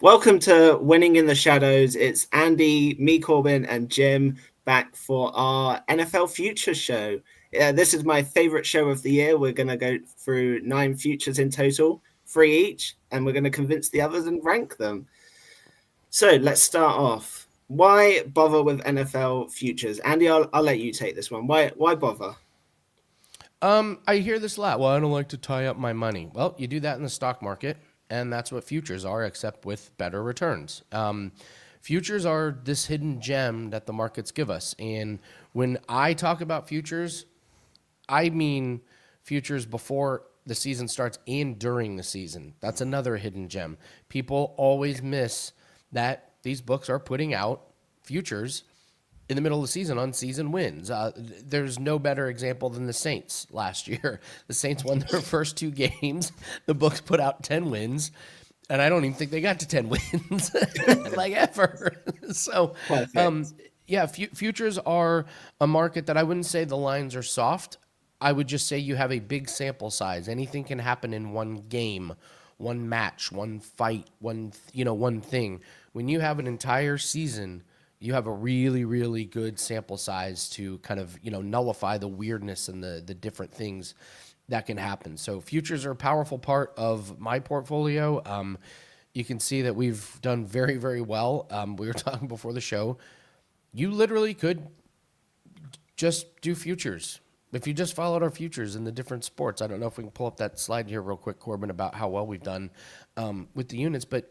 Welcome to Winning in the Shadows. It's Andy, me, Corbin, and Jim back for our NFL Futures show. This is my favorite show of the year. We're going to go through 9 futures in total, three each, and we're going to convince the others and rank them. So let's start off. Why bother with NFL futures? Andy, I'll let you take this one. Why bother? I hear this a lot. Well, I don't like to tie up my money. Well, you do that in the stock market, and that's what futures are, except with better returns. Futures are this hidden gem that the markets give us. And when I talk about futures, I mean futures before the season starts and during the season. That's another hidden gem. People always miss that these books are putting out futures in the middle of the season on season wins. There's no better example than the Saints last year. The Saints won their first two games. The books put out 10 wins, and I don't even think they got to 10 wins, like ever. So, Perfect. yeah, futures are a market that I wouldn't say the lines are soft. I would just say you have a big sample size. Anything can happen in one game, one match, one fight, one thing. When you have an entire season, you have a really, really good sample size to kind of, nullify the weirdness and the different things that can happen. So futures are a powerful part of my portfolio. You can see that we've done very, very well. We were talking before the show. You literally could just do futures. If you just followed our futures in the different sports, I don't know if we can pull up that slide here real quick, Corbin, about how well we've done with the units. But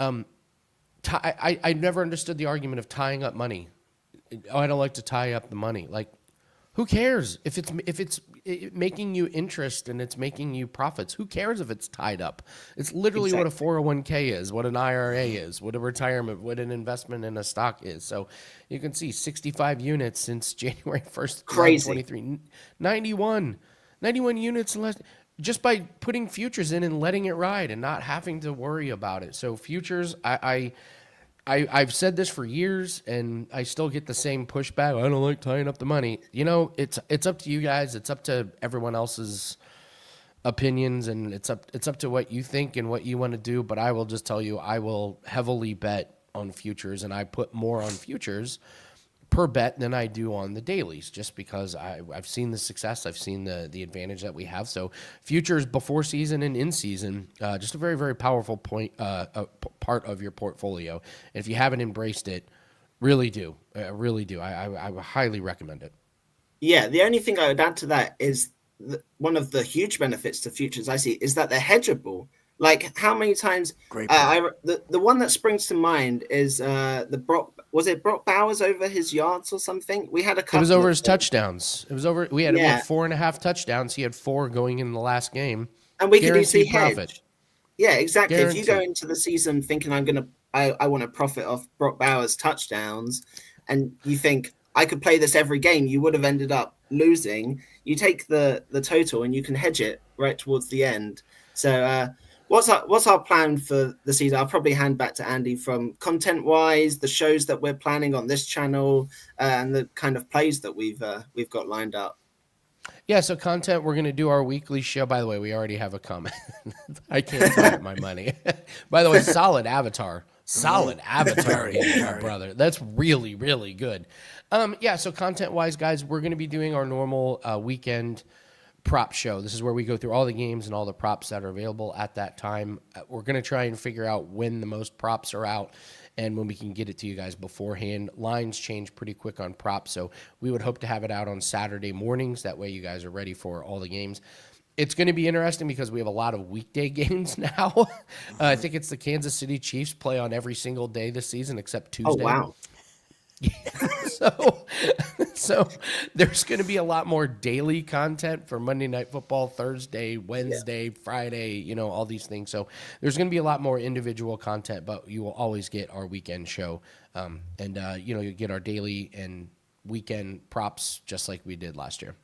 I never understood the argument of tying up money. Oh, I don't like to tie up the money. Like, who cares if it's making you interest and it's making you profits? Who cares if it's tied up? It's literally what a Exactly. 401k is, what an IRA is, what a retirement, what an investment in a stock is. So you can see 65 units since January 1st, Crazy. 2023, 91, 91 units less just by putting futures in and letting it ride and not having to worry about it. So futures, I've said this for years, and I still get the same pushback. I don't like tying up the money. It's up to you guys. It's up to everyone else's opinions, and it's up to what you think and what you want to do. But I will just tell you, I will heavily bet on futures, and I put more on futures per bet than I do on the dailies, just because I've seen the success, I've seen the advantage that we have. So futures before season and in season, just a very, very powerful part of your portfolio. And if you haven't embraced it, really do, really do. I highly recommend it. Yeah, the only thing I would add to that is one of the huge benefits to futures I see is that they're hedgeable. Like how many times Great point. the one that springs to mind is the Brock, was it Brock Bowers over his yards or something? We had a It was couple over of his them. touchdowns. It was over. We had Yeah, 4.5 touchdowns. He had four going in the last game. and we could easily Guaranteed profit. hedge. Yeah, exactly. If you go Guaranteed. into the season thinking I want to profit off Brock Bowers touchdowns, and you think I could play this every game, you would have ended up losing. You take the total and you can hedge it right towards the end. So what's our plan for the season? I'll probably hand back to Andy from content wise, the shows that we're planning on this channel, and the kind of plays that we've got lined up. Yeah, so content, we're going to do our weekly show. By the way, we already have a comment. I can't tie up my money. By the way, solid avatar. Solid avatar Very, here, my very. brother. That's really, really good. Yeah, so content-wise, guys, we're going to be doing our normal weekend prop show. This is where we go through all the games and all the props that are available at that time. We're going to try and figure out when the most props are out and when we can get it to you guys beforehand. Lines change pretty quick on props, so we would hope to have it out on Saturday mornings. That way you guys are ready for all the games. It's going to be interesting because we have a lot of weekday games now. I think it's the Kansas City Chiefs play on every single day this season except Oh Tuesday. wow. So, so there's going to be a lot more daily content for Monday Night Football, Thursday, Yeah. Wednesday, Friday, all these things. So there's going to be a lot more individual content, but you will always get our weekend show. And you'll get our daily and weekend props just like we did last year.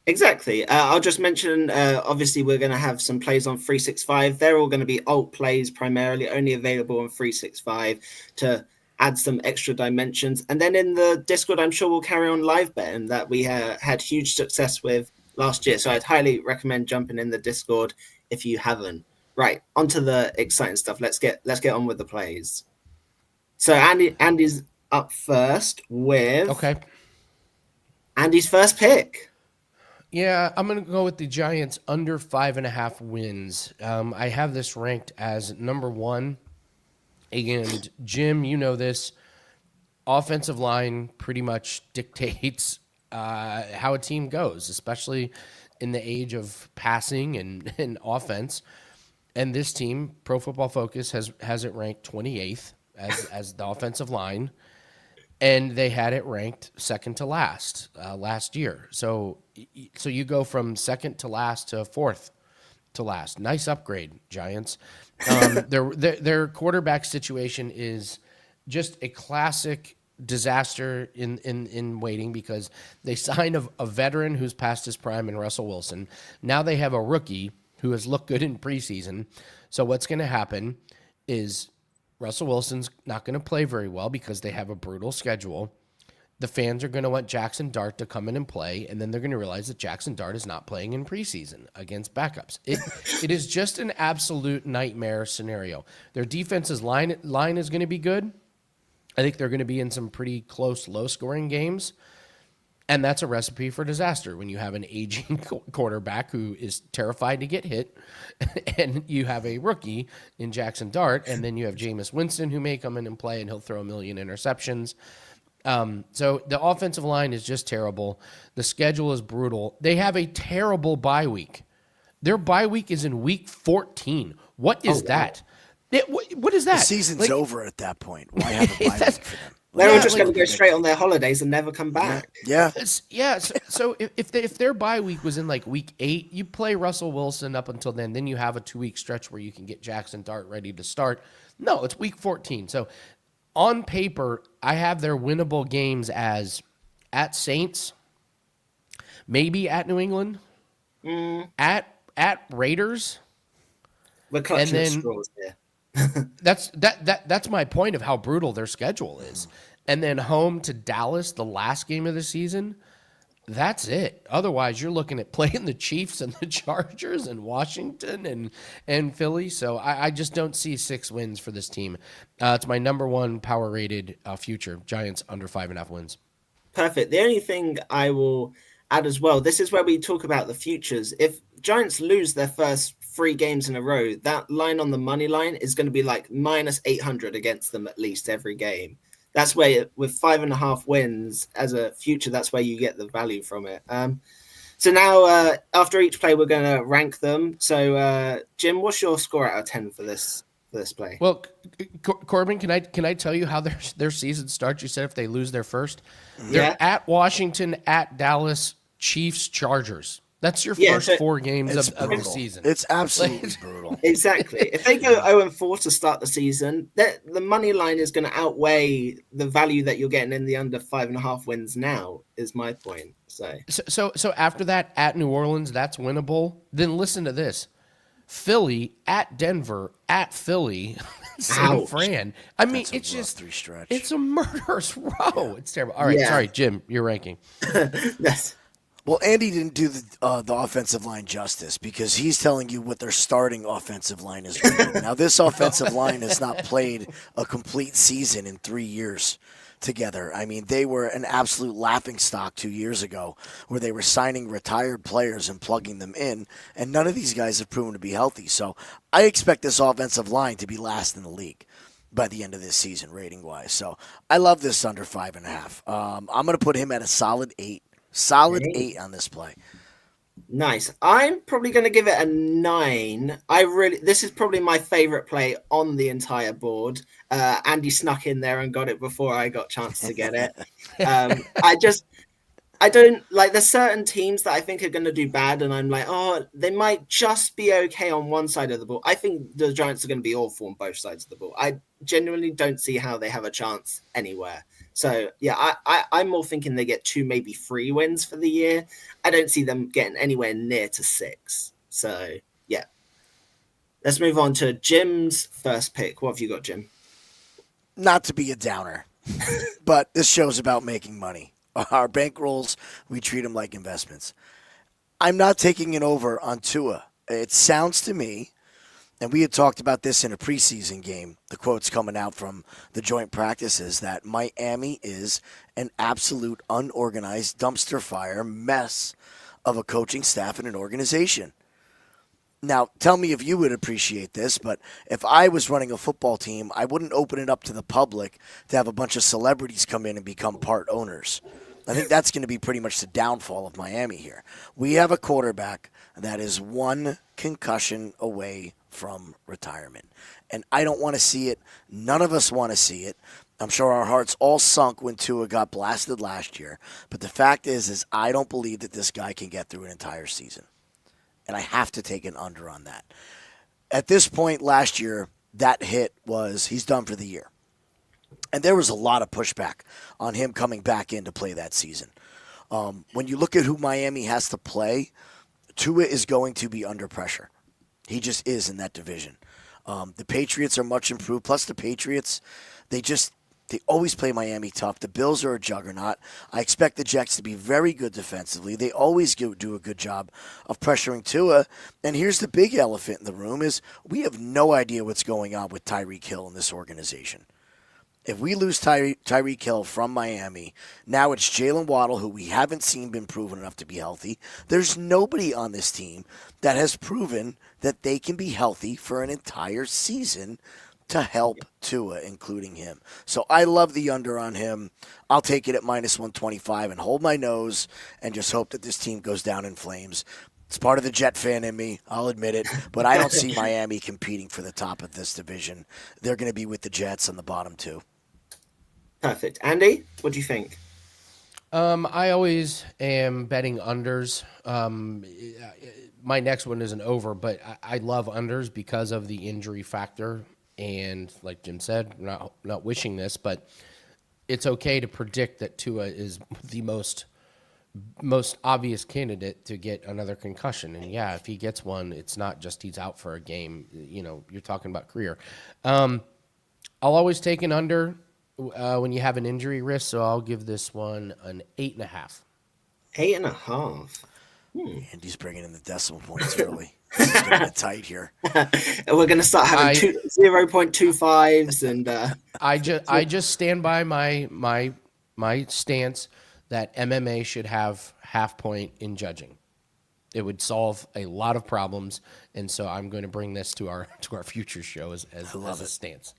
Exactly. I'll just mention, obviously, we're going to have some plays on 365. They're all going to be alt plays primarily, only available on 365 to add some extra dimensions. And then in the Discord, I'm sure we'll carry on live betting that we had huge success with last year. So I'd highly recommend jumping in the Discord if you haven't. Right, onto the exciting stuff. Let's get on with the plays. So Andy's up first with Okay. Andy's first pick. Yeah, I'm going to go with the Giants under 5.5 wins. I have this ranked as number one. And Jim, you know this. Offensive line pretty much dictates how a team goes, especially in the age of passing and offense. And this team, Pro Football Focus, has it ranked 28th as the offensive line, and they had it ranked second to last year. So you go from second to last to fourth to last. Nice upgrade, Giants. Their quarterback situation is just a classic disaster in waiting because they signed a veteran who's past his prime in Russell Wilson. Now they have a rookie who has looked good in preseason. So what's going to happen is Russell Wilson's not going to play very well because they have a brutal schedule. The fans are going to want Jackson Dart to come in and play, and then they're going to realize that Jackson Dart is not playing in preseason against backups. It is just an absolute nightmare scenario. Their defense's line is going to be good. I think they're going to be in some pretty close, low-scoring games, and that's a recipe for disaster when you have an aging quarterback who is terrified to get hit, and you have a rookie in Jackson Dart, and then you have Jameis Winston who may come in and play, and he'll throw a million interceptions. So the offensive line is just terrible. The schedule is brutal. They have a terrible bye week. Their bye week is in week 14. What is that? What is that? The season's over at that point. Why have a bye week for them? They're just going to go straight on their holidays and never come back. Yeah. So if their bye week was in like week 8, you play Russell Wilson up until then you have a 2-week stretch where you can get Jackson Dart ready to start. No, it's week 14. So on paper, I have their winnable games as at Saints, maybe at New England, at Raiders. We're clutching at straws here. That's my point of how brutal their schedule is. And then home to Dallas, the last game of the season. That's it. Otherwise, you're looking at playing the Chiefs and the Chargers and Washington and Philly. So I just don't see 6 wins for this team. It's my number one power rated future. Giants under 5.5 wins. Perfect. The only thing I will add as well, this is where we talk about the futures. If Giants lose their first 3 games in a row, that line on the money line is going to be like minus 800 against them at least every game. That's where, with 5.5 wins as a future, that's where you get the value from it. So now, after each play, we're going to rank them. So, Jim, what's your score out of 10 for this play? Well, Corbin, can I tell you how their season starts? You said if they lose their first, they're at Washington, at Dallas, Chiefs, Chargers. That's your first 4 games of the season. It's absolutely brutal. Exactly. If they go 0-4 to start the season, the money line is going to outweigh the value that you're getting in the under 5.5 wins now, is my point. So after that, at New Orleans, that's winnable. Then listen to this. Philly, at Denver, at Philly, San Fran. I mean, it's just 3 stretch. It's a murderous row. It's terrible. All right, sorry, Jim, you're ranking. Yes. Well, Andy didn't do the offensive line justice because he's telling you what their starting offensive line is rated. Now, this offensive line has not played a complete season in 3 years together. I mean, they were an absolute laughingstock 2 years ago where they were signing retired players and plugging them in, and none of these guys have proven to be healthy. So I expect this offensive line to be last in the league by the end of this season, rating-wise. So I love this under 5.5. I'm going to put him at a solid 8. Solid 8 on this play. Nice. I'm probably going to give it a 9. This is probably my favorite play on the entire board. Andy snuck in there and got it before I got a chance to get it. I don't like, there's certain teams that I think are going to do bad, and I'm like, oh, they might just be okay on one side of the ball. I think the Giants are going to be awful on both sides of the ball. I genuinely don't see how they have a chance anywhere. So, yeah, I'm more thinking they get 2, maybe 3 wins for the year. I don't see them getting anywhere near to 6. So, yeah. Let's move on to Jim's first pick. What have you got, Jim? Not to be a downer, but this show's about making money. Our bankrolls, we treat them like investments. I'm not taking it over on Tua. It sounds to me And we had talked about this in a preseason game. The quotes coming out from the joint practices that Miami is an absolute unorganized dumpster fire mess of a coaching staff and an organization. Now, tell me if you would appreciate this, but if I was running a football team, I wouldn't open it up to the public to have a bunch of celebrities come in and become part owners. I think that's going to be pretty much the downfall of Miami here. We have a quarterback that is one concussion away from retirement. And I don't want to see it. None of us want to see it. I'm sure our hearts all sunk when Tua got blasted last year. But the fact is I don't believe that this guy can get through an entire season. And I have to take an under on that. At this point last year, that hit was he's done for the year. And there was a lot of pushback on him coming back in to play that season. When you look at who Miami has to play, Tua is going to be under pressure. He just is in that division. The Patriots are much improved. Plus the Patriots, they always play Miami tough. The Bills are a juggernaut. I expect the Jets to be very good defensively. They always do a good job of pressuring Tua. And here's the big elephant in the room is we have no idea what's going on with Tyreek Hill in this organization. If we lose Tyreek Hill from Miami, now it's Jalen Waddle, who we haven't seen been proven enough to be healthy. There's nobody on this team that has proven that they can be healthy for an entire season to help Tua, including him. So I love the under on him. I'll take it at minus 125 and hold my nose and just hope that this team goes down in flames. It's part of the Jet fan in me, I'll admit it, but I don't see Miami competing for the top of this division. They're going to be with the Jets on the bottom two. Perfect. Andy, what do you think? I always am betting unders. My next one is an over, but I love unders because of the injury factor. And like Jim said, not wishing this, but it's okay to predict that Tua is the most obvious candidate to get another concussion. And yeah, if he gets one, it's not just he's out for a game. You know, you're talking about career. I'll always take an under when you have an injury risk, so I'll give this one an 8.5. 8.5. Andy's bringing in the decimal points early. It's going to get tight here. We're going to start having 0.25s and I just stand by my stance that MMA should have half point in judging. It would solve a lot of problems, and so I'm going to bring this to our future show as a stance.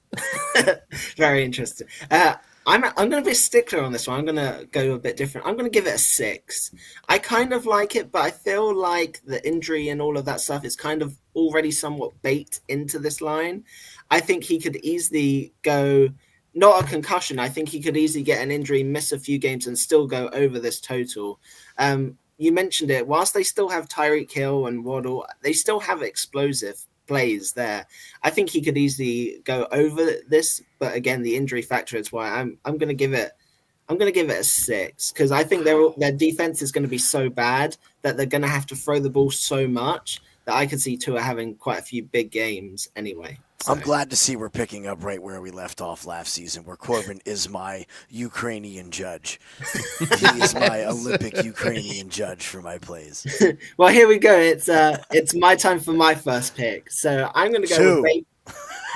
Very interesting. I'm going to be a stickler on this one. I'm going to go a bit different. I'm going to give it a 6. I kind of like it, but I feel like the injury and all of that stuff is kind of already somewhat baked into this line. I think he could easily go, not a concussion. I think he could easily get an injury, miss a few games, and still go over this total. You mentioned it. Whilst they still have Tyreek Hill and Waddle, they still have explosive plays there. I think he could easily go over this, but again, the injury factor is why I'm going to give it. I'm going to give it a 6 because I think their defense is going to be so bad that they're going to have to throw the ball so much that I could see Tua having quite a few big games anyway. So. I'm glad to see we're picking up right where we left off last season, where Corbin is my Ukrainian judge. He is my Olympic Ukrainian judge for my plays. Well, here we go. It's my time for my first pick. So I'm going to go with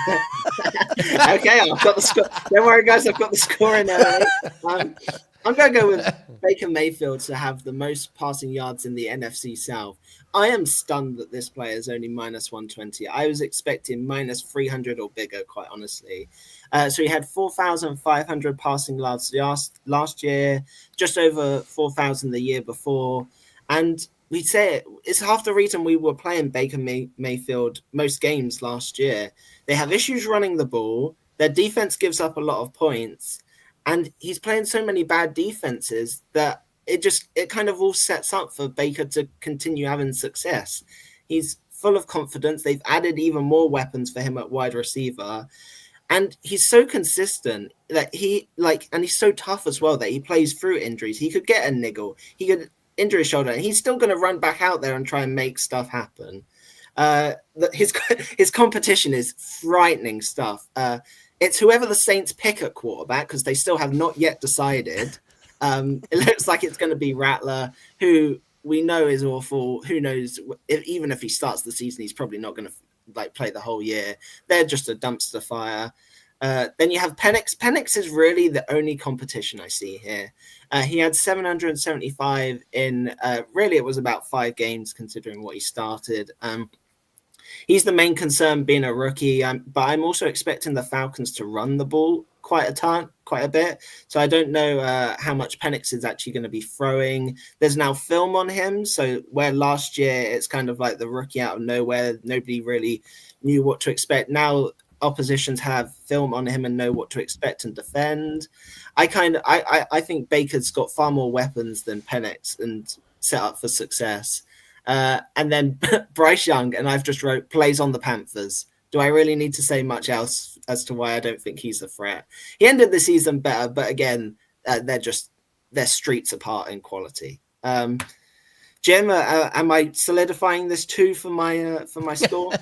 Okay, I've got the score. Don't worry, guys. I've got the score in there. I'm going to go with Baker Mayfield to have the most passing yards in the NFC South. I am stunned that this player is only minus 120. I was expecting minus 300 or bigger, quite honestly. So he had 4,500 passing yards last year, just over 4,000 the year before. And we say it's half the reason we were playing Baker Mayfield most games last year. They have issues running the ball. Their defense gives up a lot of points. And he's playing so many bad defenses that it kind of all sets up for Baker to continue having success. He's full of confidence. They've added even more weapons for him at wide receiver. And he's so consistent that and he's so tough as well that he plays through injuries. He could get a niggle. He could injure his shoulder and he's still going to run back out there and try and make stuff happen. His competition is frightening stuff. It's whoever the Saints pick at quarterback because they still have not yet decided. It looks like it's going to be Rattler, who we know is awful. Who knows? Even if he starts the season, he's probably not going to like play the whole year. They're just a dumpster fire. Then you have Penix. Penix is really the only competition I see here. He had 775 in, really, it was about 5 games considering what he started. He's the main concern being a rookie, but I'm also expecting the Falcons to run the ball quite a bit. So I don't know how much Penix is actually going to be throwing. There's now film on him, so where last year it's kind of like the rookie out of nowhere, nobody really knew what to expect. Now oppositions have film on him and know what to expect and defend. I think Baker's got far more weapons than Penix and set up for success. And then Bryce Young, and I've just wrote, plays on the Panthers. Do I really need to say much else as to why I don't think he's a threat? He ended the season better, but again, they're streets apart in quality. Jim, am I solidifying this 2 for my score?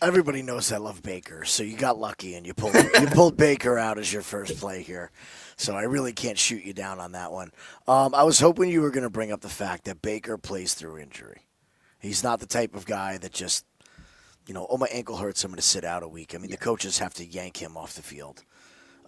Everybody knows I love Baker, so you got lucky and you pulled Baker out as your first play here. So I really can't shoot you down on that one. I was hoping you were going to bring up the fact that Baker plays through injury. He's not the type of guy that just, oh, my ankle hurts, I'm going to sit out a week. I mean, the coaches have to yank him off the field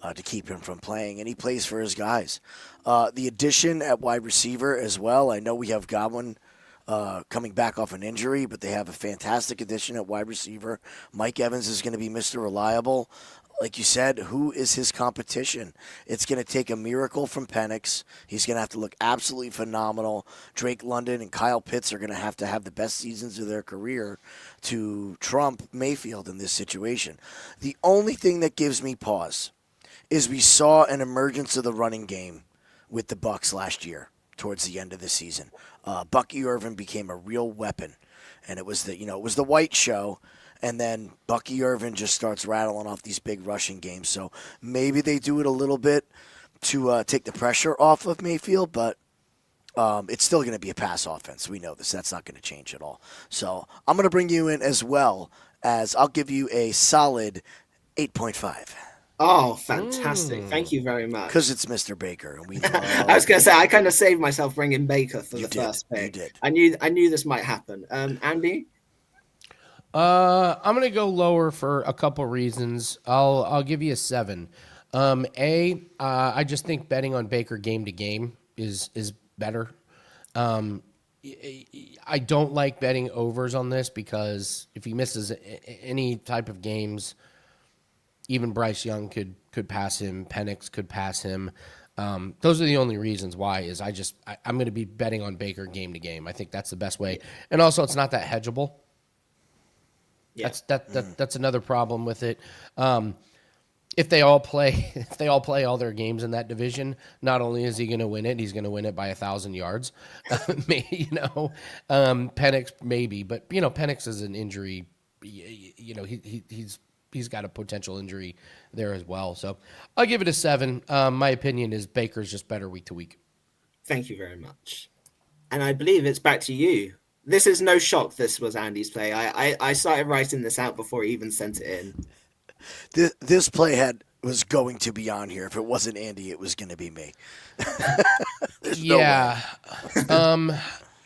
to keep him from playing, and he plays for his guys. The addition at wide receiver as well, I know we have Godwin coming back off an injury, but they have a fantastic addition at wide receiver. Mike Evans is going to be Mr. Reliable. Like you said, who is his competition? It's going to take a miracle from Penix. He's going to have to look absolutely phenomenal. Drake London and Kyle Pitts are going to have the best seasons of their career to trump Mayfield in this situation. The only thing that gives me pause is we saw an emergence of the running game with the Bucs last year towards the end of the season. Bucky Irvin became a real weapon, and it was the White show. And then Bucky Irvin just starts rattling off these big rushing games. So maybe they do it a little bit to take the pressure off of Mayfield, but it's still going to be a pass offense. We know this. That's not going to change at all. So I'm going to bring you in as well as I'll give you a solid 8.5. Oh, fantastic. Thank you very much. Because it's Mr. Baker. And we I was going to say, I kind of saved myself bringing Baker for the first pick. You did. I knew this might happen. Andy? I'm gonna go lower for a couple reasons. I'll give you a 7. I just think betting on Baker game to game is better. I don't like betting overs on this because if he misses any type of games, even Bryce Young could pass him. Penix could pass him. Those are the only reasons why. I'm going to be betting on Baker game to game. I think that's the best way, and also it's not that hedgeable. Yeah. That's another problem with it. If they all play all their games in that division, not only is he going to win it, he's going to win it by 1,000 yards. Penix maybe, but Penix is an injury. He's got a potential injury there as well. So I'll give it a 7. My opinion is Baker's just better week to week. Thank you very much. And I believe it's back to you. This is no shock this was Andy's play. I started writing this out before he even sent it in. This play was going to be on here. If it wasn't Andy, it was going to be me. Yeah.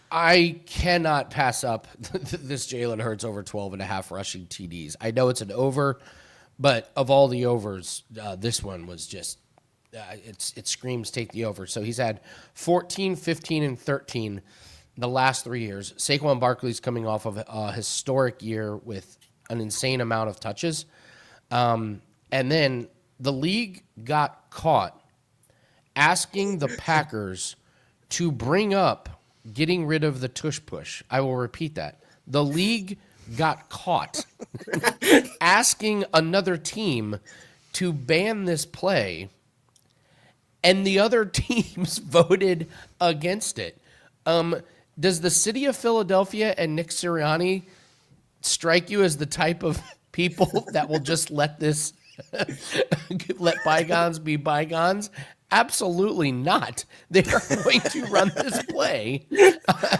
I cannot pass up this Jalen Hurts over 12.5 rushing TDs. I know it's an over, but of all the overs, this one was just it screams take the over. So he's had 14, 15, and 13 the last 3 years. Saquon Barkley's coming off of a historic year with an insane amount of touches. And then the league got caught asking the Packers to bring up getting rid of the tush push. I will repeat that. The league got caught asking another team to ban this play, and the other teams voted against it. Does the city of Philadelphia and Nick Sirianni strike you as the type of people that will just let bygones be bygones? Absolutely not. They are going to run this play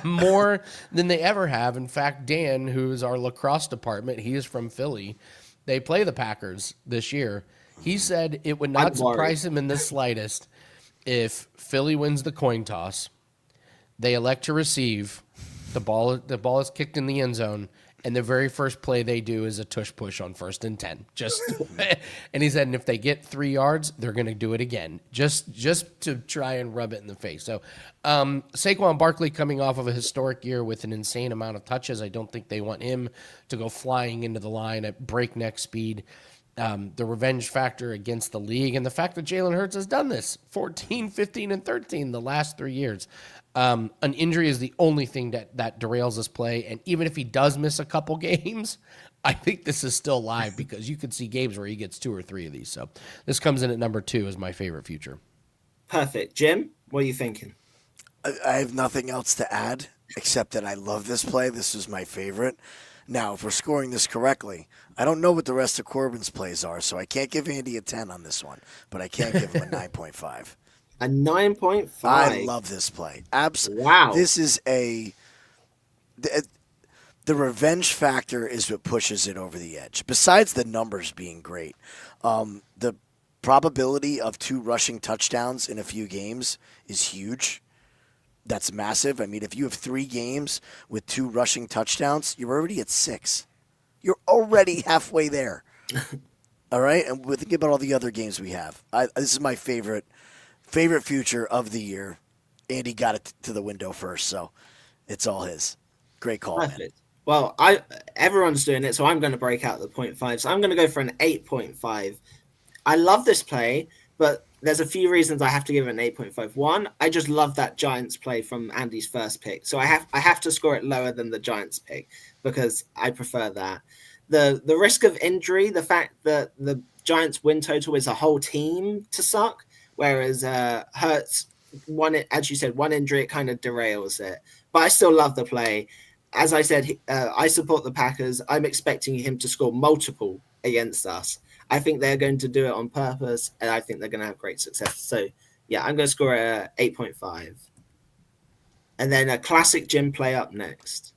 more than they ever have. In fact, Dan, who's our lacrosse department, he is from Philly. They play the Packers this year. He said it would not surprise him in the slightest if Philly wins the coin toss, they elect to receive, the ball is kicked in the end zone, and the very first play they do is a tush push on 1st and 10. Just and he said, and if they get 3 yards, they're going to do it again, just to try and rub it in the face. So Saquon Barkley coming off of a historic year with an insane amount of touches. I don't think they want him to go flying into the line at breakneck speed. The revenge factor against the league, and the fact that Jalen Hurts has done this 14, 15, and 13 the last 3 years. An injury is the only thing that derails this play, and even if he does miss a couple games, I think this is still live because you could see games where he gets 2 or 3 of these. So this comes in at number 2 as my favorite future. Perfect. Jim, what are you thinking? I have nothing else to add except that I love this play. This is my favorite. Now, if we're scoring this correctly, I don't know what the rest of Corbin's plays are, so I can't give Andy a 10 on this one, but I can give him a 9.5. A 9.5. I love this play. Wow. This is the revenge factor is what pushes it over the edge. Besides the numbers being great, the probability of 2 rushing touchdowns in a few games is huge. That's massive. I mean, if you have 3 games with 2 rushing touchdowns, you're already at 6. You're already halfway there. All right? And we think about all the other games we have. This is my favorite future of the year. Andy got it to the window first, so it's all his. Great call, man. Perfect. Well, everyone's doing it, so I'm going to break out the 0.5. So I'm going to go for an 8.5. I love this play, but there's a few reasons I have to give it an 8.5. One, I just love that Giants play from Andy's first pick. So I have to score it lower than the Giants pick because I prefer that. The risk of injury, the fact that the Giants win total is a whole team to suck, whereas Hurts, as you said, one injury, it kind of derails it. But I still love the play. As I said, I support the Packers. I'm expecting him to score multiple against us. I think they're going to do it on purpose, and I think they're going to have great success. So, yeah, I'm going to score a 8.5. And then a classic Jim play up next.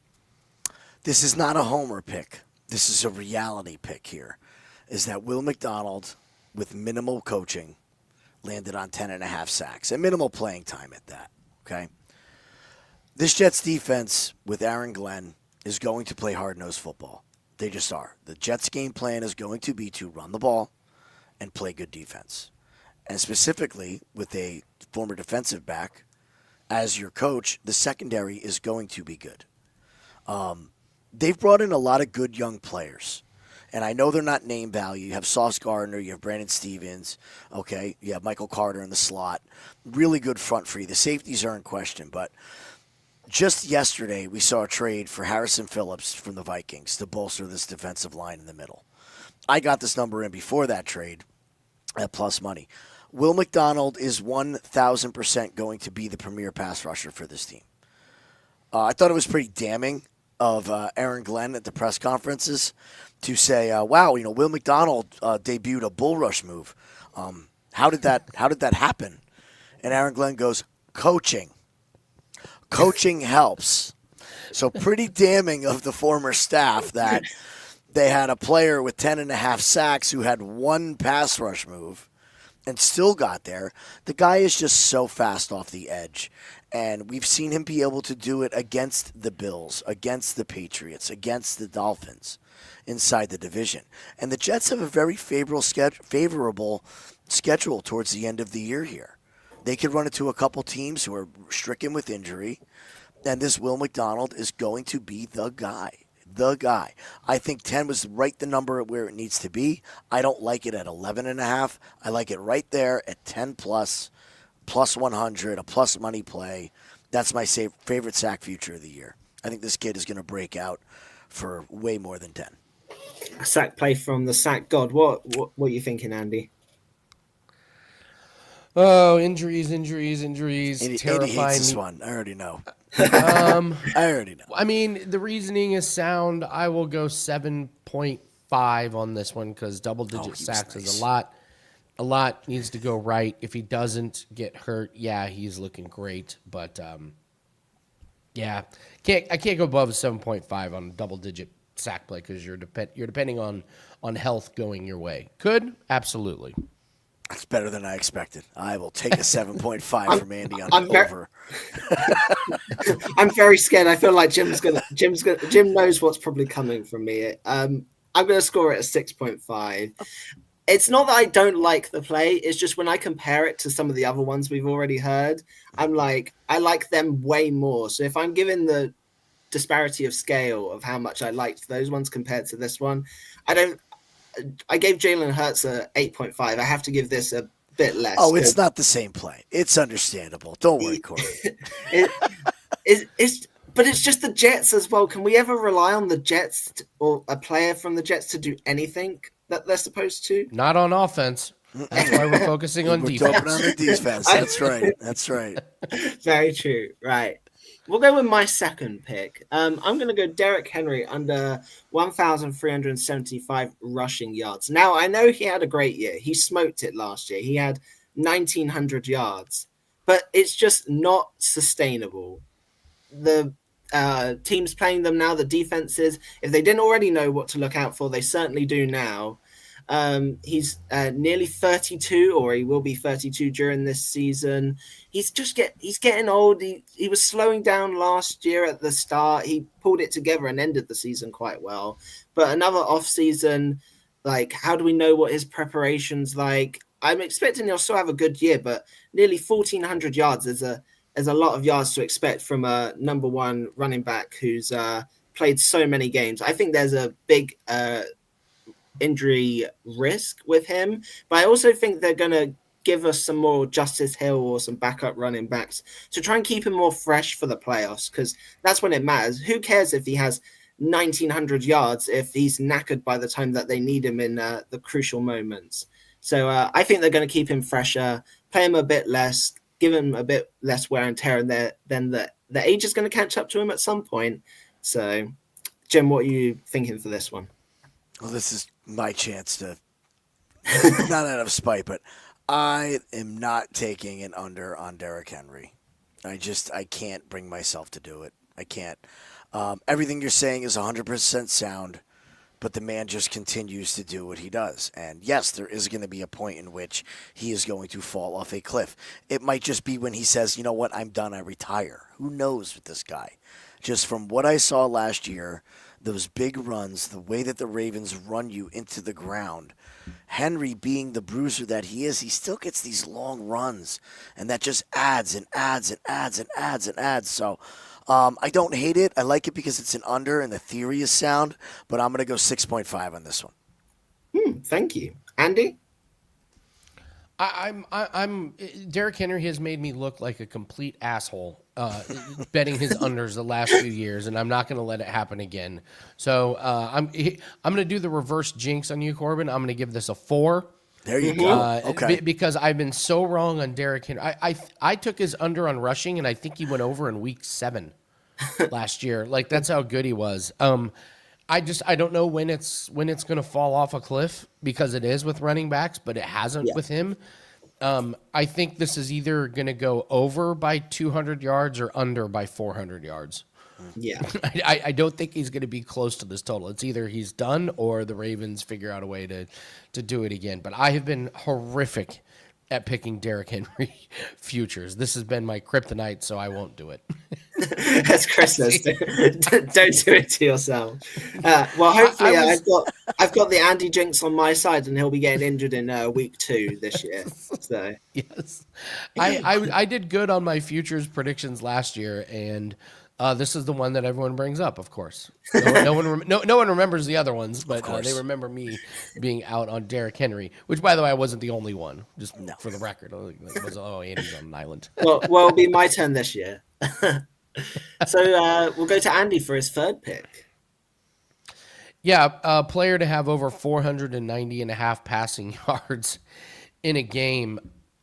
This is not a homer pick. This is a reality pick here, is that Will McDonald, with minimal coaching, landed on 10.5 sacks and minimal playing time at that, okay? This Jets defense with Aaron Glenn is going to play hard-nosed football. They just are. The Jets' game plan is going to be to run the ball and play good defense. And specifically, with a former defensive back as your coach, the secondary is going to be good. They've brought in a lot of good young players. And I know they're not name value. You have Sauce Gardner, you have Brandon Stevens, okay? You have Michael Carter in the slot. Really good front for you. The safeties are in question, but just yesterday, we saw a trade for Harrison Phillips from the Vikings to bolster this defensive line in the middle. I got this number in before that trade at plus money. Will McDonald is 1,000% going to be the premier pass rusher for this team. I thought it was pretty damning of Aaron Glenn at the press conferences to say, wow, Will McDonald debuted a bull rush move. How did that happen? And Aaron Glenn goes, coaching. Coaching helps. So pretty damning of the former staff that they had a player with 10.5 sacks who had 1 pass rush move and still got there. The guy is just so fast off the edge. And we've seen him be able to do it against the Bills, against the Patriots, against the Dolphins inside the division. And the Jets have a very favorable schedule towards the end of the year here. They could run into a couple teams who are stricken with injury, and this Will McDonald is going to be the guy. The guy. I think 10 was right the number where it needs to be. I don't like it at 11.5. I like it right there at 10 plus 100, a plus money play. That's my favorite sack future of the year. I think this kid is going to break out for way more than 10. A sack play from the sack god. What are you thinking, Andy? Oh, injuries. Andy Terrifying. hates this one. I already know. I mean, the reasoning is sound. I will go 7.5 on this one because double-digit sacks is a lot. A lot needs to go right. If he doesn't get hurt, yeah, he's looking great. But yeah, I can't go above a 7.5 on a double-digit sack play because you're depending on health going your way. Could absolutely. That's better than I expected. I will take a 7.5 from Andy on I'm the ver- over. I'm very scared. I feel like Jim knows what's probably coming from me. I'm gonna score it a 6.5. It's not that I don't like the play. It's just when I compare it to some of the other ones we've already heard, I'm like, I like them way more. So if I'm given the disparity of scale of how much I liked those ones compared to this one, I gave Jalen Hurts a 8.5. I have to give this a bit less. Oh, it's not the same play. It's understandable. Don't worry, Corbin. But it's just the Jets as well. Can we ever rely on the Jets or a player from the Jets to do anything that they're supposed to? Not on offense. That's why we're focusing on defense. We're talking on the defense. That's right. That's right. Very true. Right. We'll go with my second pick. I'm going to go Derrick Henry under 1,375 rushing yards. Now, I know he had a great year. He smoked it last year. He had 1,900 yards. But it's just not sustainable. The teams playing them now, the defenses, if they didn't already know what to look out for, they certainly do now. He's nearly 32, or he will be 32 during this season. He's getting old. He was slowing down last year at the start. He pulled it together and ended the season quite well. But another off season, like, how do we know what his preparation's like? I'm expecting he'll still have a good year, but nearly 1,400 yards is a lot of yards to expect from a number one running back who's played so many games. I think there's a big injury risk with him, but I also think they're going to give us some more Justice Hill or some backup running backs to try and keep him more fresh for the playoffs, because that's when it matters. Who cares if he has 1,900 yards if he's knackered by the time that they need him in the crucial moments? So I think they're going to keep him fresher, play him a bit less, give him a bit less wear and tear, and then the age is going to catch up to him at some point. So, Jim, what are you thinking for this one? Well, this is my chance to, not out of spite, but I am not taking an under on Derrick Henry. I can't bring myself to do it. I can't. Everything you're saying is 100% sound, but the man just continues to do what he does. And yes, there is going to be a point in which he is going to fall off a cliff. It might just be when he says, you know what, I'm done, I retire. Who knows with this guy? Just from what I saw last year, those big runs, the way that the Ravens run you into the ground, Henry being the bruiser that he is, he still gets these long runs, and that just adds and adds and adds and adds and adds. So I don't hate it. I like it because it's an under and the theory is sound, but I'm going to go 6.5 on this one. Thank you. Andy? I'm Derrick Henry has made me look like a complete asshole betting his unders the last few years, and I'm not going to let it happen again. So I'm going to do the reverse jinx on you, Corbin. I'm going to give this a 4. There you go. Okay. Because I've been so wrong on Derrick Henry. I took his under on rushing, and I think he went over in week 7 last year. Like, that's how good he was. I don't know when it's going to fall off a cliff, because it is with running backs, but it hasn't with him. I think this is either going to go over by 200 yards or under by 400 yards. Yeah. I don't think he's going to be close to this total. It's either he's done or the Ravens figure out a way to do it again. But I have been horrific at picking Derrick Henry futures. This has been my kryptonite, so I won't do it. That's Christmas. Don't do it to yourself. Well, hopefully I've got the Andy jinx on my side, and he'll be getting injured in week 2 this year. So yes, I did good on my futures predictions last year, and this is the one that everyone brings up. Of course, no one remembers the other ones, but they remember me being out on Derrick Henry, which, by the way, I wasn't the only one. Just for the record, Andy's on an island. well, it'll be my turn this year. So we'll go to Andy for his third pick. Yeah, a player to have over 490 and a half passing yards in a game.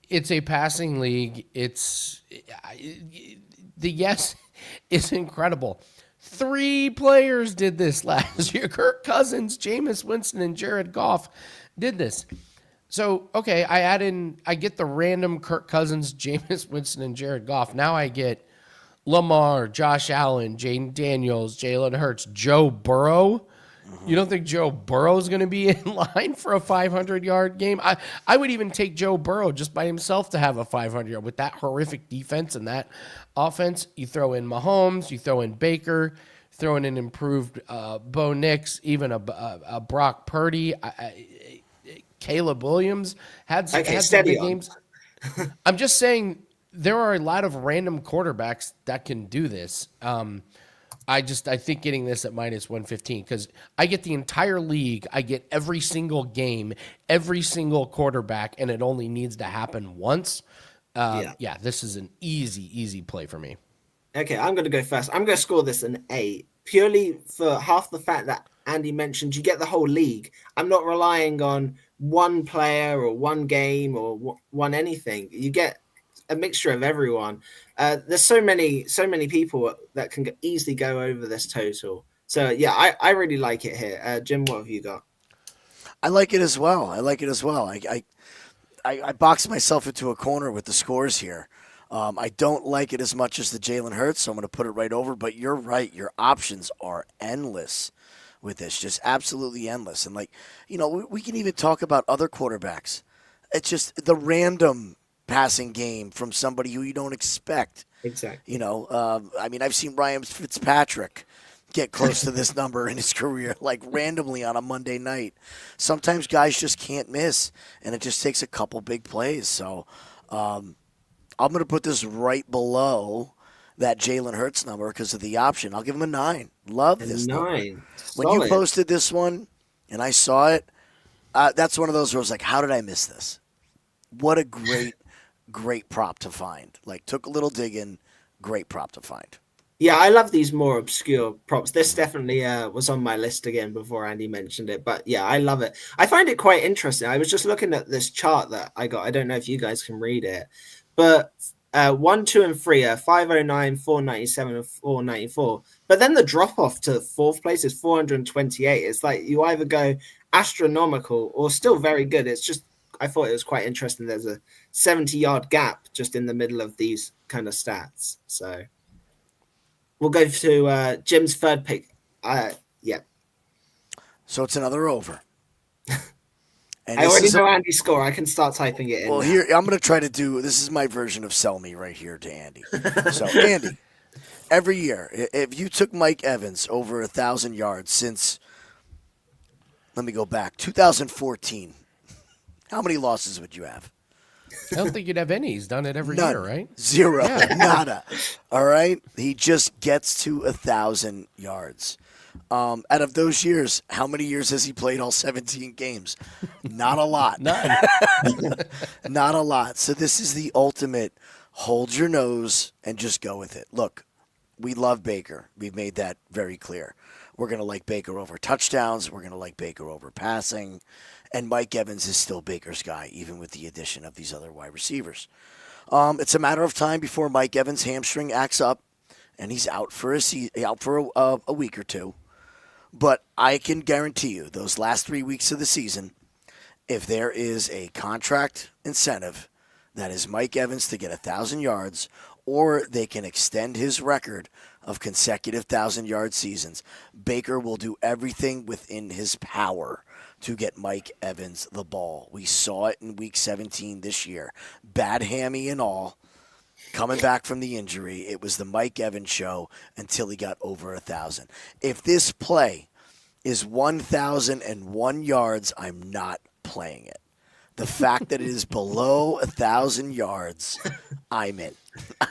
It's a passing league. It's incredible. 3 players did this last year. Kirk Cousins, Jameis Winston, and Jared Goff did this. So, okay, I get the random Kirk Cousins, Jameis Winston, and Jared Goff. Now I get Lamar, Josh Allen, Jaden Daniels, Jalen Hurts, Joe Burrow, You don't think Joe Burrow's going to be in line for a 500-yard game? I would even take Joe Burrow just by himself to have a 500-yard. With that horrific defense and that offense, you throw in Mahomes, you throw in Baker, throw in an improved Bo Nix, even a Brock Purdy, Caleb Williams had some big games. I'm just saying there are a lot of random quarterbacks that can do this. I think getting this at minus 115 because I get the entire league, I get every single game, every single quarterback, and it only needs to happen once. This is an easy play for me. Okay, I'm going to go first. I'm going to score this an 8, purely for half the fact that Andy mentioned you get the whole league. I'm not relying on one player or one game or one anything. You get a mixture of everyone. There's so many people that can easily go over this total. So yeah, I really like it here. Jim, what have you got? I like it as well. I boxed myself into a corner with the scores here. I don't like it as much as the Jalen Hurts, so I'm going to put it right over. But you're right. Your options are endless with this, just absolutely endless. And we can even talk about other quarterbacks. It's just the random passing game from somebody who you don't expect. Exactly. I've seen Ryan Fitzpatrick get close to this number in his career, randomly on a Monday night. Sometimes guys just can't miss, and it just takes a couple big plays. So I'm going to put this right below that Jalen Hurts number because of the option. I'll give him a 9. Love this 9. number. When you posted this one and I saw it, that's one of those where I was like, how did I miss this? What a great prop to find. Took a little digging, great prop to find. Yeah, I love these more obscure props. This definitely was on my list again before Andy mentioned it. But yeah, I love it. I find it quite interesting. I was just looking at this chart that I got. I don't know if you guys can read it. But 1, 2, and 3 are 509, 497, and 494. But then the drop off to fourth place is 428. It's like you either go astronomical or still very good. It's just, I thought it was quite interesting. There's a 70-yard gap just in the middle of these kind of stats. So we'll go to Jim's third pick. Yeah. So it's another over. And I already know Andy's score. I can start typing it in. Well, here, I'm going to try to do, this is my version of sell me right here to Andy. So, Andy, every year, if you took Mike Evans over 1,000 yards since, let me go back, 2014, how many losses would you have? I don't think you'd have any. He's done it every year, right? 0. Yeah. Nada. All right? He just gets to 1,000 yards. Out of those years, how many years has he played all 17 games? Not a lot. None. Not a lot. So this is the ultimate hold your nose and just go with it. Look, we love Baker. We've made that very clear. We're going to like Baker over touchdowns. We're going to like Baker over passing. And Mike Evans is still Baker's guy, even with the addition of these other wide receivers. It's a matter of time before Mike Evans' hamstring acts up, and he's out for a week or two. But I can guarantee you, those last 3 weeks of the season, if there is a contract incentive that is Mike Evans to get 1,000 yards, or they can extend his record of consecutive 1,000-yard seasons, Baker will do everything within his power to get Mike Evans the ball. We saw it in Week 17 this year. Bad hammy and all. Coming back from the injury, it was the Mike Evans show until he got over 1,000. If this play is 1,001 yards, I'm not playing it. The fact that it is below 1,000 yards, I'm in.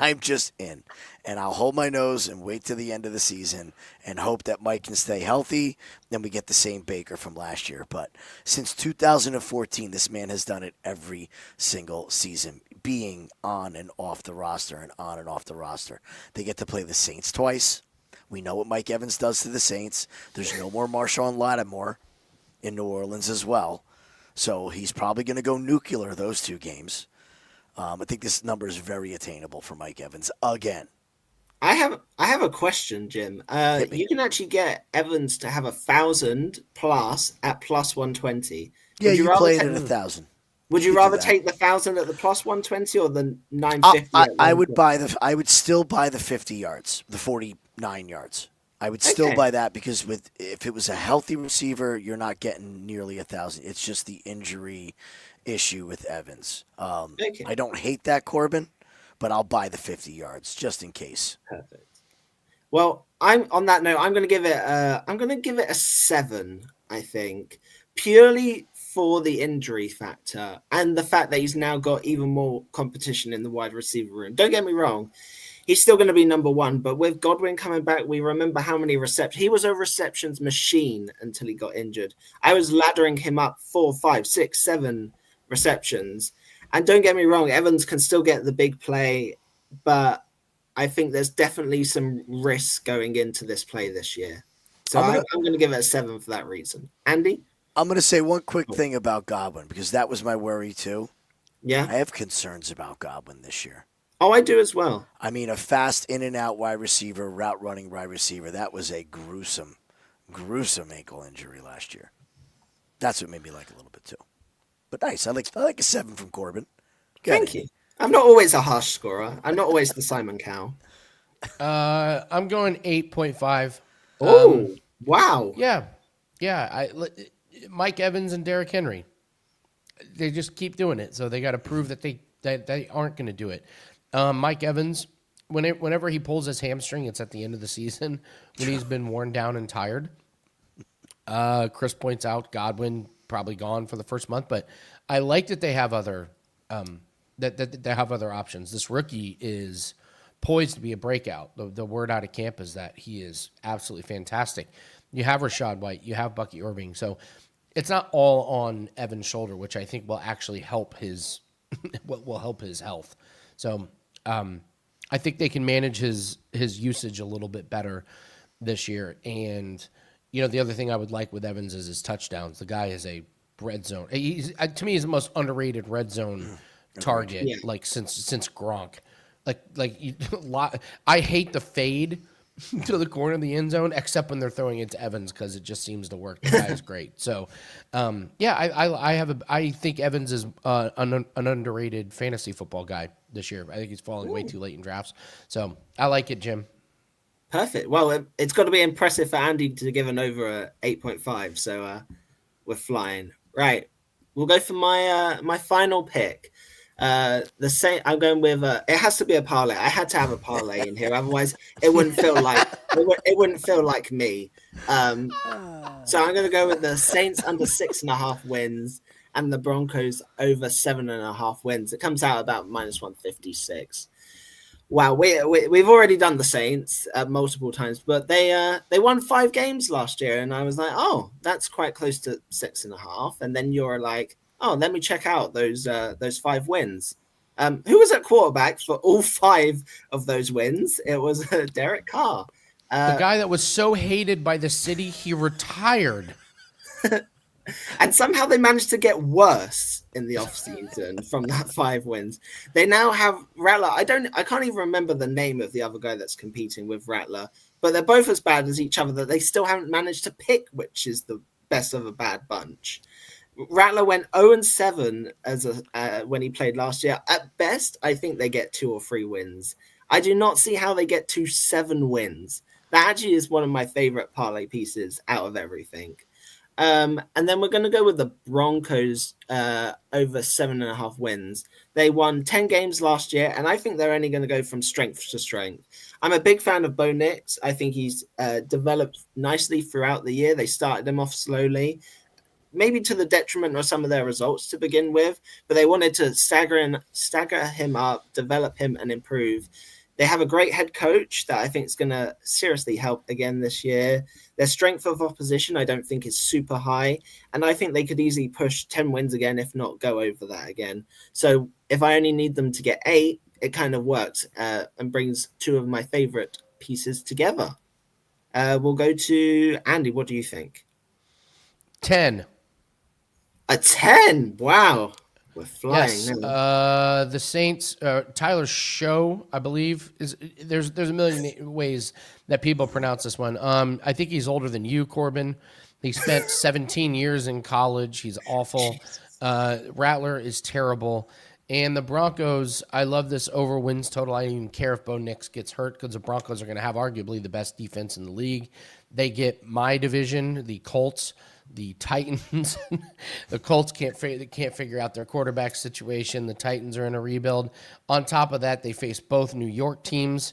I'm just in. And I'll hold my nose and wait to the end of the season and hope that Mike can stay healthy, then we get the same Baker from last year. But since 2014, this man has done it every single season, being on and off the roster and on and off the roster. They get to play the Saints twice. We know what Mike Evans does to the Saints. There's no more Marshawn Lattimore in New Orleans as well. So he's probably going to go nuclear those 2 games. I think this number is very attainable for Mike Evans again. I have a question, Jim. You can actually get Evans to have 1,000 plus at plus 120. Yeah, you play it at 1,000. Would you rather take the 1,000 at the plus 120 or the 950? I would still buy the 50 yards, the 49 yards. I would still Okay. buy that because if it was a healthy receiver, you're not getting nearly 1,000. It's just the injury issue with Evans. Okay. I don't hate that Corbin, but I'll buy the 50 yards just in case. Perfect. Well, I'm on that note. I'm going to give it a 7. I think purely for the injury factor and the fact that he's now got even more competition in the wide receiver room. Don't get me wrong, he's still going to be number one. But with Godwin coming back, we remember how many receptions he was a receptions machine until he got injured. I was laddering him up 4, 5, 6, 7 receptions. And don't get me wrong, Evans can still get the big play, but I think there's definitely some risk going into this play this year. So I'm gonna I'm going to give it a 7 for that reason. Andy? I'm gonna say one quick Oh, thing about Godwin because that was my worry too. yeah. I have concerns about Godwin this year. Oh, I do as well. I mean, a fast in and out wide receiver, route running wide receiver. That was a gruesome, gruesome ankle injury last year. That's what made me like it a little bit too. But nice. I like a 7 from Corbin. Thank you. I'm not always a harsh scorer. I'm not always the Simon Cowell. I'm going 8.5. Oh, wow. Yeah, yeah. Mike Evans and Derrick Henry, they just keep doing it. So they got to prove that they aren't going to do it. Mike Evans, whenever he pulls his hamstring, it's at the end of the season when he's been worn down and tired. Chris points out Godwin probably gone for the first month, but I like that they have other that they have other options. This rookie is poised to be a breakout. The word out of camp is that he is absolutely fantastic. You have Rashad White, you have Bucky Irving, so it's not all on Evan's shoulder, which I think will actually help his will help his health. So I think they can manage his usage a little bit better this year. And the other thing I would like with Evans is his touchdowns. The guy is a red zone. To me, he's the most underrated red zone target, Yeah. like since Gronk. I hate the fade to the corner of the end zone, except when they're throwing it to Evans because it just seems to work. The guy is great. So, I think Evans is an underrated fantasy football guy this year. I think he's falling way too late in drafts. So I like it, Jim. Perfect. Well, it's got to be impressive for Andy to give an over a 8.5. So we're flying. Right. We'll go for my final pick. The same. I'm going with. It has to be a parlay. I had to have a parlay in here, otherwise it wouldn't feel like it wouldn't feel like me. So I'm going to go with the Saints under 6.5 wins and the Broncos over 7.5 wins. It comes out about -156. Wow, we've already done the Saints multiple times, but they won 5 games last year, and I was like, oh, that's quite close to 6.5. And then you're like, oh, let me check out those 5 wins. Who was at quarterback for all 5 of those wins? It was Derek Carr. The guy that was so hated by the city, he retired. And somehow they managed to get worse in the offseason from that 5 wins. They now have Rattler. I can't even remember the name of the other guy that's competing with Rattler, but they're both as bad as each other that they still haven't managed to pick which is the best of a bad bunch. Rattler went 0-7 when he played last year. At best, I think they get 2 or 3 wins. I do not see how they get to 7 wins. That actually is one of my favorite parlay pieces out of everything. And then we're going to go with the Broncos over 7.5 wins. They won 10 games last year, and I think they're only going to go from strength to strength. I'm a big fan of Bo Nix. I think he's developed nicely throughout the year. They started him off slowly, maybe to the detriment of some of their results to begin with, but they wanted to stagger him up, develop him, and improve. They have a great head coach that I think is going to seriously help again this year. Their strength of opposition, I don't think, is super high. And I think they could easily push 10 wins again, if not go over that again. So if I only need them to get 8, it kind of works and brings 2 of my favorite pieces together. We'll go to Andy. What do you think? 10. A 10. Wow. We're flying. Yes, the Saints. Tyler Show, I believe, is there's a million ways that people pronounce this one. I think he's older than you, Corbin. He spent 17 years in college. He's awful. Rattler is terrible. And the Broncos, I love this over wins total. I don't even care if Bo Nix gets hurt because the Broncos are going to have arguably the best defense in the league. They get my division, the Colts, the Titans. The Colts can't figure out their quarterback situation. The Titans are in a rebuild. On top of that, they face both New York teams.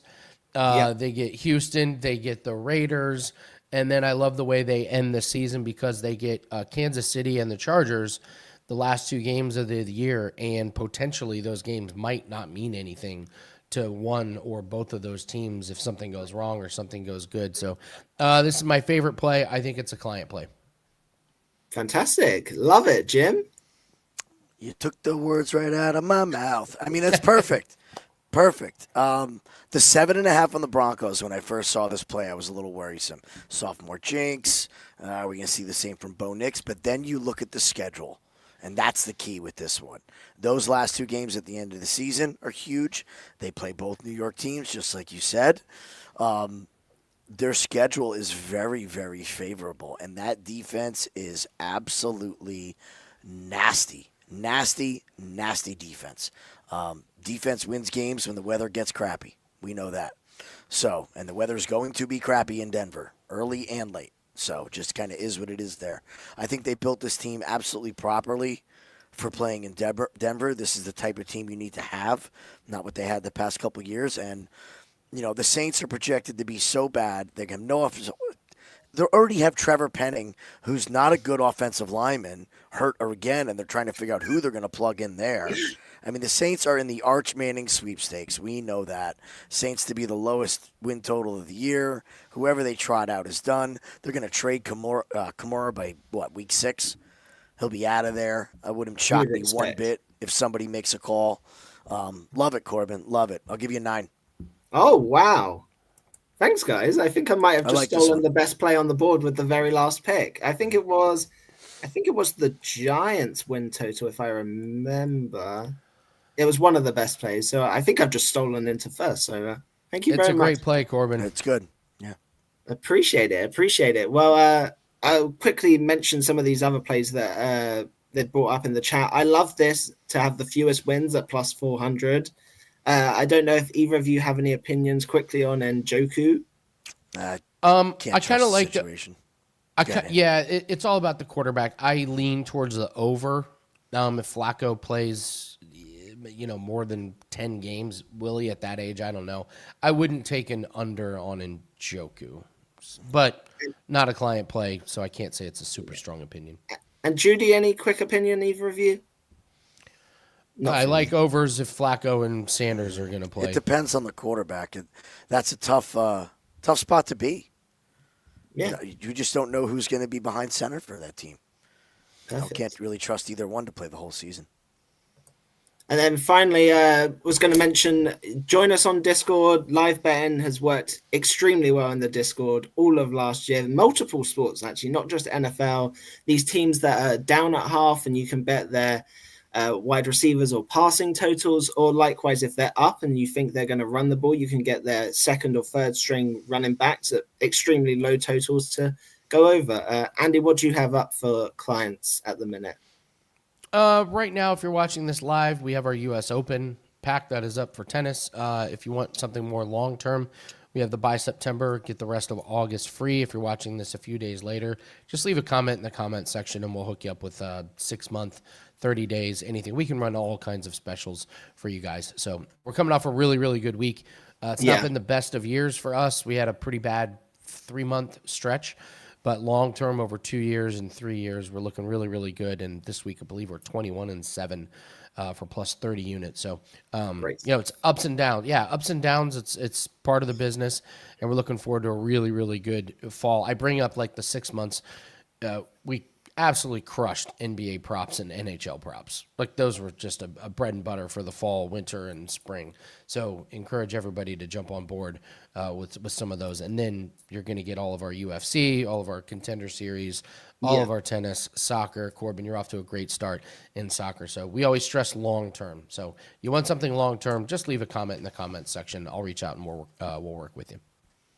They get Houston, they get the Raiders, and then I love the way they end the season because they get Kansas City and the Chargers the last 2 games of the year, and potentially those games might not mean anything to one or both of those teams if something goes wrong or something goes good. So this is my favorite play. I think it's a client play. Fantastic. Love it, Jim. You took the words right out of my mouth. I mean, that's perfect. Perfect. The 7.5 on the Broncos, when I first saw this play, I was a little worrisome. Sophomore jinx. Are we going to see the same from Bo Nix? But then you look at the schedule, and that's the key with this one. Those last 2 games at the end of the season are huge. They play both New York teams, just like you said. Their schedule is very, very favorable, and that defense is absolutely nasty. Nasty, nasty defense. Defense wins games when the weather gets crappy. We know that. So, and the weather is going to be crappy in Denver, early and late. So, just kind of is what it is there. I think they built this team absolutely properly for playing in Denver. This is the type of team you need to have, not what they had the past couple of years. And, you know, the Saints are projected to be so bad. They have no offensive. They already have Trevor Penning, who's not a good offensive lineman, hurt again, and they're trying to figure out who they're going to plug in there. I mean, the Saints are in the Arch Manning sweepstakes. We know that. Saints to be the lowest win total of the year. Whoever they trot out is done. They're going to trade Kamara by, week 6? He'll be out of there. I wouldn't shock me one bit if somebody makes a call. Love it, Corbin. Love it. I'll give you a 9. Oh, wow. Thanks, guys. I think I might have just stolen the best play on the board with the very last pick. I think it was the Giants win total, if I remember. It was one of the best plays, so I think I've just stolen into first. So thank you very much. It's a great play, Corbin. It's good. Yeah, appreciate it. Well, I'll quickly mention some of these other plays that they brought up in the chat. I love this to have the fewest wins at plus 400. I don't know if either of you have any opinions quickly on Njoku. I kind of like situation. It's all about the quarterback. I lean towards the over. If Flacco plays, more than 10 games, will he at that age? I don't know. I wouldn't take an under on Njoku, but not a client play, so I can't say it's a super strong opinion. And Judy, any quick opinion, either of you? I like overs if Flacco and Sanders are going to play. It depends on the quarterback. That's a tough spot to be. Yeah, you just don't know who's going to be behind center for that team. Can't really trust either one to play the whole season. And then finally, was going to mention, join us on Discord. Live betting has worked extremely well in the Discord all of last year. Multiple sports, actually, not just NFL. These teams that are down at half, and you can bet their wide receivers or passing totals, or likewise, if they're up and you think they're going to run the ball, you can get their second or third string running backs at extremely low totals to go over. Andy, what do you have up for clients at the minute? Right now, if you're watching this live, we have our U.S. Open pack that is up for tennis. If you want something more long-term, we have the buy September, get the rest of August free. If you're watching this a few days later, just leave a comment in the comment section and we'll hook you up with 6-month, 30 days, anything. We can run all kinds of specials for you guys. So we're coming off a really, really good week. It's not been the best of years for us. We had a pretty bad 3-month stretch, but long-term over 2 years and 3 years, we're looking really, really good. And this week, I believe we're 21-7 for plus 30 units. So, it's ups and downs. Yeah, ups and downs. It's part of the business, and we're looking forward to a really, really good fall. I bring up like the 6 months. We absolutely crushed NBA props and NHL props. Like those were just a bread and butter for the fall, winter, and spring. So encourage everybody to jump on board with some of those. And then you're going to get all of our UFC, all of our contender series, all of our tennis, soccer. Corbin, you're off to a great start in soccer. So we always stress long-term. So you want something long-term, just leave a comment in the comments section. I'll reach out and we'll work with you.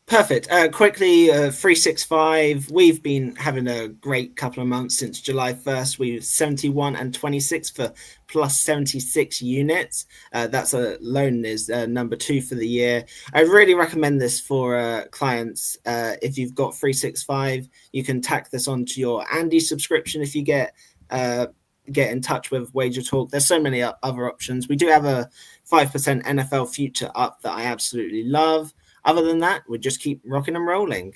Perfect. Quickly, 365. We've been having a great couple of months since July 1st. We were 71 and 26 for plus 76 units. That's alone is number 2 for the year. I really recommend this for clients. If you've got 365, you can tack this onto your Andy subscription if you get in touch with Wager Talk. There's so many other options. We do have a 5% NFL future up that I absolutely love. Other than that, we just keep rocking and rolling.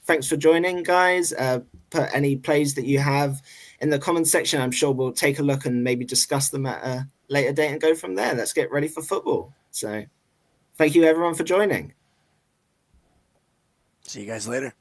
Thanks for joining, guys. Put any plays that you have in the comments section. I'm sure we'll take a look and maybe discuss them at a later date and go from there. Let's get ready for football. So thank you, everyone, for joining. See you guys later.